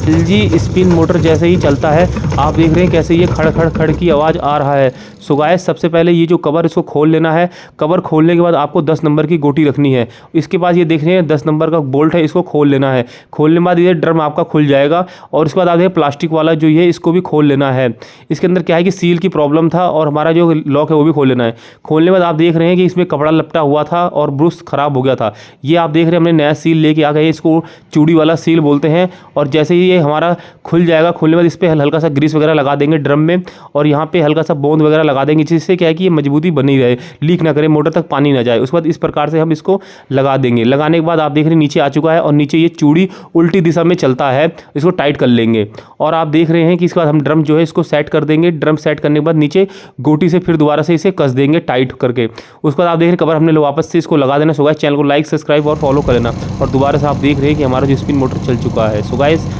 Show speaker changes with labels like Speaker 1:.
Speaker 1: LG spin motor जैसे ही चलता है आप देख रहे हैं कैसे ये खड़ खड़ खड़ की आवाज़ आ रहा है। सो गाइस सबसे पहले ये जो कवर इसको खोल लेना है। कवर खोलने के बाद आपको 10 नंबर की गोटी रखनी है। इसके बाद ये देख रहे हैं 10 नंबर का बोल्ट है, इसको खोल लेना है। खोलने के बाद ये ड्रम आपका खुल जाएगा और उसके बाद आप देखिए प्लास्टिक वाला जो ये इसको भी खोल लेना है। इसके अंदर क्या है कि सील की प्रॉब्लम था और हमारा जो लॉक है वो भी खोल लेना है। खोलने के बाद आप देख रहे हैं कि इसमें कपड़ा लपटा हुआ था और ब्रुश खराब हो गया था। ये आप देख रहे हैं हमने नया सील लेके आ गए, इसको चूड़ी वाला सील बोलते हैं। और जैसे ही ये हमारा खुल जाएगा, खुलने के बाद इस पर हल्का सा ग्रीस वगैरह लगा देंगे ड्रम में और यहाँ पे हल्का सा बोंद वगैरह लगा देंगे, जिससे क्या है कि ये मजबूती बनी रहे, लीक ना करे, मोटर तक पानी ना जाए। उसके बाद इस प्रकार से हम इसको लगा देंगे। लगाने के बाद आप देख रहे हैं नीचे आ चुका है और नीचे ये चूड़ी उल्टी दिशा में चलता है, इसको टाइट कर लेंगे। और आप देख रहे हैं कि इसके बाद हम ड्रम जो है इसको सेट कर देंगे। ड्रम सेट करने के बाद नीचे गोटी से फिर दोबारा से इसे कस देंगे टाइट करके। उसके बाद आप देख रहे हैं कवर हमने वापस से इसको लगा देना। सो गाइस चैनल को लाइक सब्सक्राइब और फॉलो कर लेना। और दोबारा से आप देख रहे हैं कि हमारा जो स्पिन मोटर चल चुका है। So guys